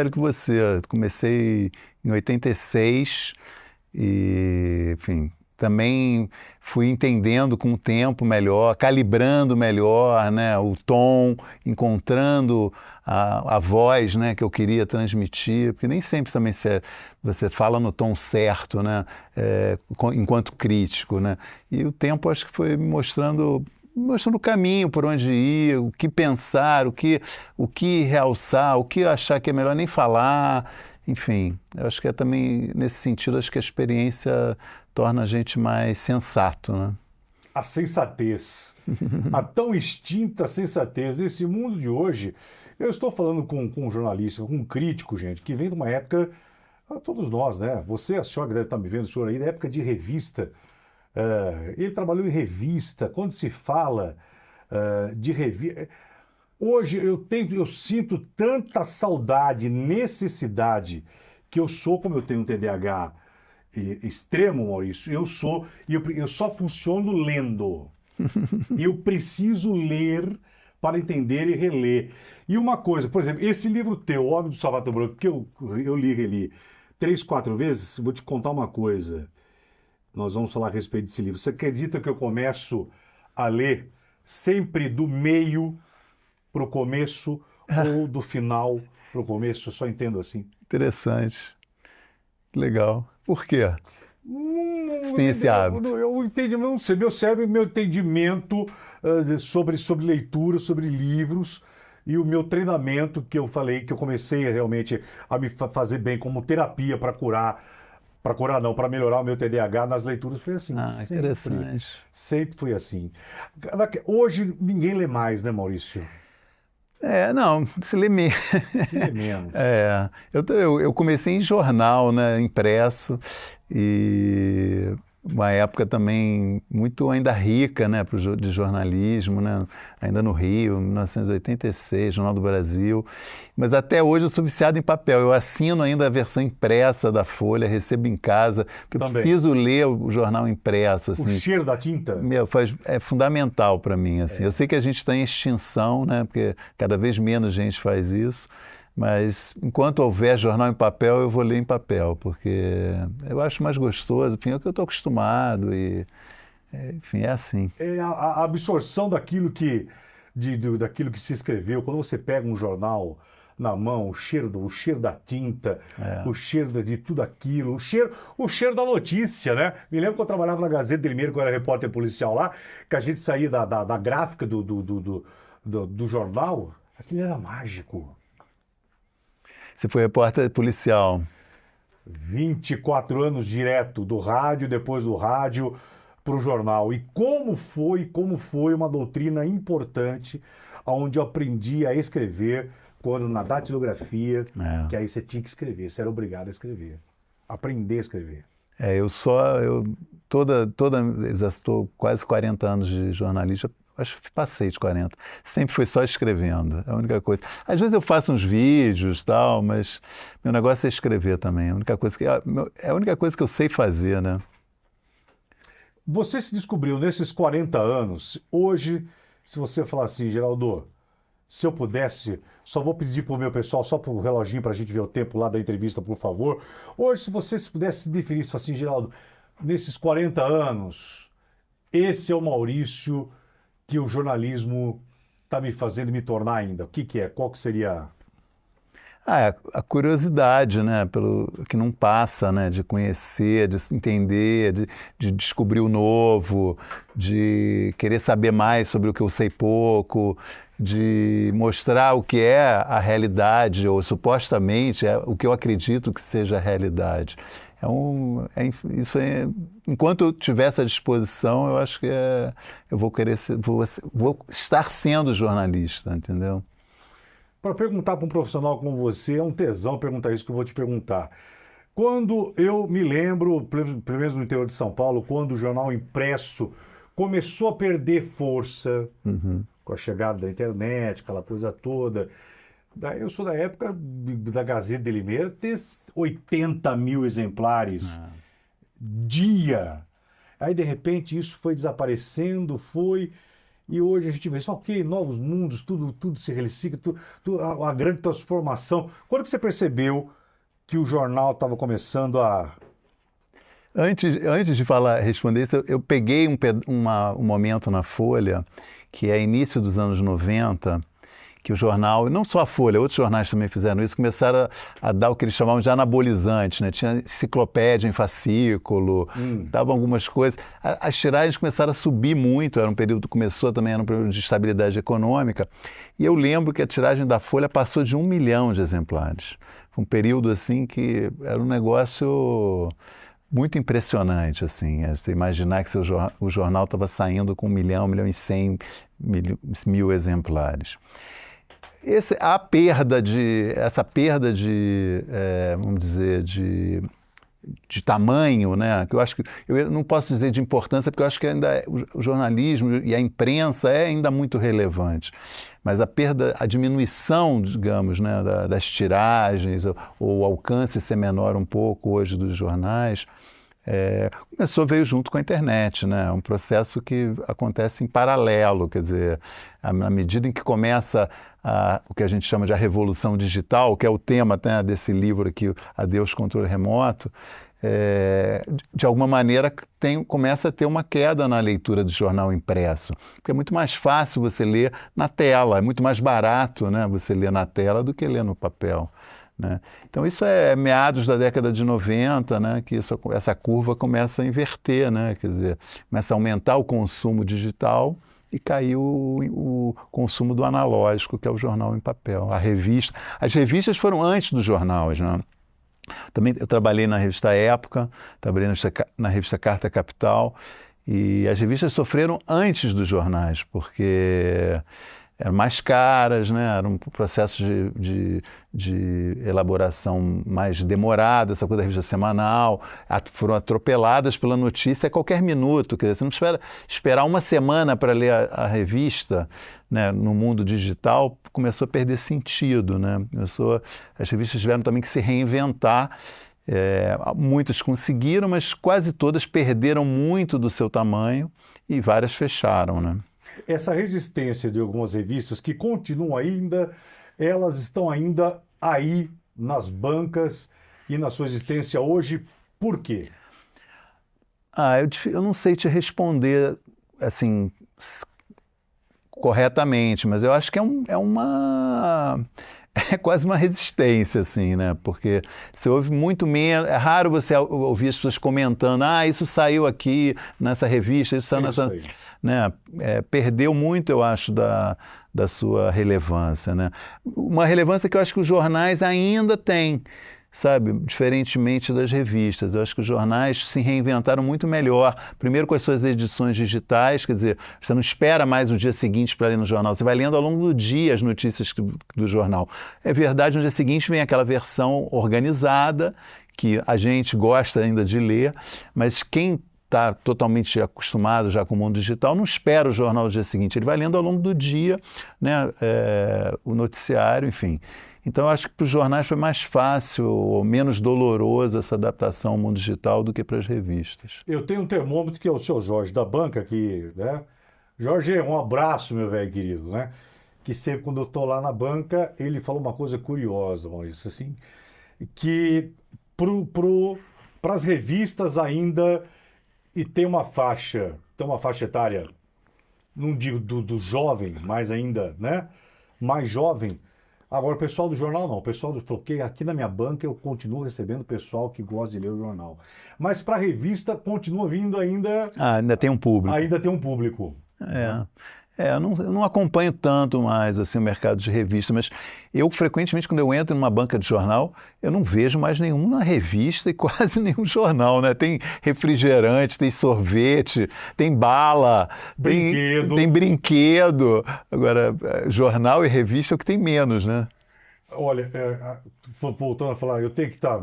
Que você. Comecei em 86 e, enfim, também fui entendendo com o tempo melhor, calibrando melhor, né, o tom, encontrando a voz, né, que eu queria transmitir, porque nem sempre também você fala no tom certo, né, enquanto crítico, né, e o tempo acho que foi me mostrando o caminho por onde ir, o que pensar, o que realçar, o que achar que é melhor nem falar, enfim, eu acho que é também nesse sentido, acho que a experiência torna a gente mais sensato, né? A sensatez, a tão extinta sensatez nesse mundo de hoje. Eu estou falando com um jornalista, com um crítico, gente, que vem de uma época, todos nós, né? Você, a senhora que deve estar me vendo, o senhor aí, da época de revista. Ele trabalhou em revista. Quando se fala de revista. Hoje eu sinto tanta saudade, necessidade, que eu sou, como eu tenho um TDAH extremo, Maurício, eu só funciono lendo. Eu preciso ler para entender e reler. E uma coisa, por exemplo, esse livro teu, O Homem do Sapato Branco, que eu li e reli 3, 4 vezes, vou te contar uma coisa. Nós vamos falar a respeito desse livro. Você acredita que eu começo a ler sempre do meio para o começo ou do final para o começo? Eu só entendo assim. Interessante, legal. Por quê? Você tem esse hábito? Eu entendi, não sei, meu cérebro, meu entendimento sobre leitura, sobre livros e o meu treinamento que eu falei, que eu comecei realmente a me fazer bem como terapia para curar não, para melhorar o meu TDAH nas leituras, foi assim, Ah, sempre, interessante. sempre foi assim. Hoje ninguém lê mais, né, Maurício? Não, se lê menos. Se lê menos. Eu comecei em jornal, né, impresso, e uma época também muito ainda rica, né, de jornalismo, né, ainda no Rio, 1986, Jornal do Brasil. Mas até hoje eu sou viciado em papel. Eu assino ainda a versão impressa da Folha, recebo em casa, porque eu Também. preciso ler o jornal impresso, O assim. cheiro da tinta? É fundamental para mim, assim. Eu sei que a gente está em extinção, né? Porque cada vez menos gente faz isso, mas enquanto houver jornal em papel, eu vou ler em papel, porque eu acho mais gostoso, enfim, é o que eu estou acostumado e, enfim, é assim. A absorção daquilo que se escreveu, quando você pega um jornal na mão, o cheiro da tinta, É. o cheiro de tudo aquilo, o cheiro da notícia, né? Me lembro que eu trabalhava na Gazeta de Limeira, quando eu era repórter policial lá, que a gente saía da gráfica do jornal, aquilo era mágico. Você foi repórter policial. 24 anos direto do rádio, depois do rádio para o jornal. E como foi uma doutrina importante, onde eu aprendi a escrever, quando na datilografia, É. que aí você tinha que escrever, você era obrigado a escrever. Aprender a escrever. Já estou quase 40 anos de jornalista, acho que passei de 40. Sempre foi só escrevendo, é a única coisa. Às vezes eu faço uns vídeos, tal, mas meu negócio é escrever também. É a única coisa que eu sei fazer, né? Você se descobriu nesses 40 anos, hoje, se você falar assim, Geraldo, se eu pudesse, só vou pedir para o meu pessoal, só para o reloginho para a gente ver o tempo lá da entrevista, por favor. Hoje, se você se pudesse definir, se fosse assim, Geraldo, nesses 40 anos, esse é o Maurício que o jornalismo está me fazendo me tornar ainda. O que que é? Qual que seria? A curiosidade, né, pelo que não passa, né, de conhecer, de se entender, de descobrir o novo, de querer saber mais sobre o que eu sei pouco, de mostrar o que é a realidade, ou supostamente é o que eu acredito que seja a realidade. Enquanto eu tiver essa disposição, eu acho que eu vou querer vou estar sendo jornalista, entendeu? Para perguntar para um profissional como você, é um tesão perguntar isso que eu vou te perguntar. Quando eu me lembro, pelo menos no interior de São Paulo, quando o jornal impresso começou a perder força com a chegada da internet, aquela coisa toda. Daí eu sou da época da Gazeta de Limeira ter 80 mil exemplares dia. Aí de repente isso foi desaparecendo, foi. E hoje a gente vê só, ok, novos mundos, tudo se recicla, a grande transformação. Quando que você percebeu que o jornal estava começando a... Antes de responder isso, eu peguei um momento na Folha, que é início dos anos 90, que o jornal, não só a Folha, outros jornais também fizeram isso, começaram a dar o que eles chamavam de anabolizantes, né? Tinha enciclopédia em fascículo, davam algumas coisas. As tiragens começaram a subir muito, era um período que começou também, era um período de estabilidade econômica, e eu lembro que a tiragem da Folha passou de 1 milhão de exemplares. Foi um período assim que era um negócio muito impressionante, assim, você imaginar que o jornal estava saindo com 1 milhão e 100 mil exemplares. Essa perda de, vamos dizer, de tamanho, né? Que eu acho que eu não posso dizer de importância, porque eu acho que ainda o jornalismo e a imprensa é ainda muito relevante. Mas a diminuição, digamos, né, das tiragens, ou o alcance ser menor um pouco hoje dos jornais, veio junto com a internet, né? É um processo que acontece em paralelo, quer dizer, na medida em que começa o que a gente chama de a revolução digital, que é o tema, né, desse livro aqui, Adeus Controle Remoto, de alguma maneira começa a ter uma queda na leitura do jornal impresso, porque é muito mais fácil você ler na tela, é muito mais barato, né, você ler na tela do que ler no papel. Né? Então isso é meados da década de 90, né, que essa curva começa a inverter, né, quer dizer, começa a aumentar o consumo digital e cair o consumo do analógico, que é o jornal em papel, a revista. As revistas foram antes dos jornais, né? Também eu trabalhei na revista Época, trabalhei na revista Carta Capital, e as revistas sofreram antes dos jornais, porque eram mais caras, né? Era um processo de elaboração mais demorado, essa coisa da revista semanal, foram atropeladas pela notícia a qualquer minuto, quer dizer, você não espera esperar uma semana para ler a revista, né? No mundo digital começou a perder sentido, né? As revistas tiveram também que se reinventar, muitas conseguiram, mas quase todas perderam muito do seu tamanho e várias fecharam, né? Essa resistência de algumas revistas que continuam ainda, elas estão ainda aí nas bancas e na sua existência hoje, por quê? Eu não sei te responder assim corretamente, mas eu acho que é quase uma resistência, assim, né? Porque você ouve muito menos, é raro você ouvir as pessoas comentando, isso saiu aqui nessa revista, isso saiu nessa... Né? Perdeu muito, eu acho, da sua relevância, né? Uma relevância que eu acho que os jornais ainda têm, sabe? Diferentemente das revistas. Eu acho que os jornais se reinventaram muito melhor. Primeiro com as suas edições digitais, quer dizer, você não espera mais o dia seguinte para ler no jornal, você vai lendo ao longo do dia as notícias do jornal. É verdade, no dia seguinte vem aquela versão organizada, que a gente gosta ainda de ler, mas quem está totalmente acostumado já com o mundo digital, não espera o jornal do dia seguinte, ele vai lendo ao longo do dia, né, o noticiário, enfim. Então, eu acho que para os jornais foi mais fácil ou menos doloroso essa adaptação ao mundo digital do que para as revistas. Eu tenho um termômetro que é o seu Jorge da banca, que, né? Jorge, um abraço, meu velho querido, né? Que sempre quando eu estou lá na banca, ele fala uma coisa curiosa, Maurício, assim, que para as revistas ainda... E tem uma faixa etária, não digo do jovem, mas ainda, né? Mais jovem. Agora, o pessoal do jornal não. O pessoal falou que aqui na minha banca eu continuo recebendo pessoal que gosta de ler o jornal. Mas para a revista continua vindo ainda... ainda tem um público. Ainda tem um público. Eu não acompanho tanto mais assim, o mercado de revista, mas eu frequentemente, quando eu entro numa banca de jornal, eu não vejo mais nenhuma revista e quase nenhum jornal, né? Tem refrigerante, tem sorvete, tem bala, tem brinquedo. Agora, jornal e revista é o que tem menos, né? Olha, voltando a falar, eu tenho que estar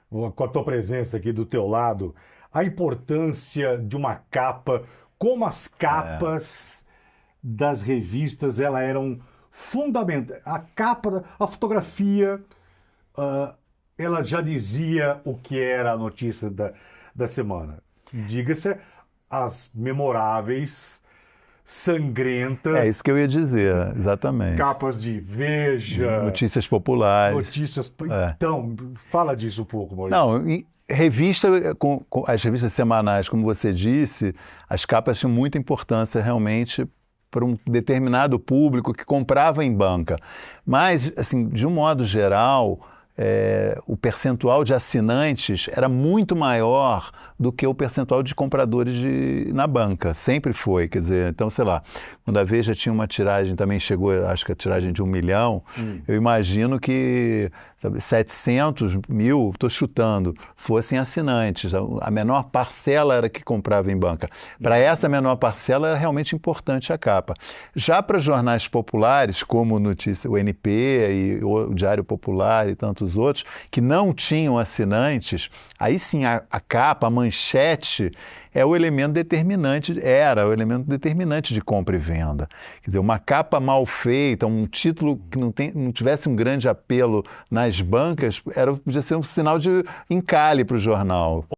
com a tua presença aqui do teu lado, a importância de uma capa, como as capas... das revistas, elas eram fundamentais. A capa, a fotografia, ela já dizia o que era a notícia da semana. Diga-se as memoráveis sangrentas. É isso que eu ia dizer, exatamente. Capas de Veja. Notícias populares. Notícias. Então, fala disso um pouco, Maurício. Não, revista, as revistas semanais, como você disse, as capas tinham muita importância realmente para um determinado público que comprava em banca. Mas, assim, de um modo geral, o percentual de assinantes era muito maior do que o percentual de compradores na banca. Sempre foi, quer dizer, então, sei lá, quando a Veja tinha uma tiragem, também chegou, acho que a tiragem de 1 milhão, eu imagino que 700 mil, estou chutando, fossem assinantes. A menor parcela era que comprava em banca. Para essa menor parcela era realmente importante a capa. Já para jornais populares, como o NP e o Diário Popular e tantos outros, que não tinham assinantes, aí sim a capa, a manchete, era o elemento determinante de compra e venda. Quer dizer, uma capa mal feita, um título que não tivesse um grande apelo nas bancas, podia ser um sinal de encalhe para o jornal.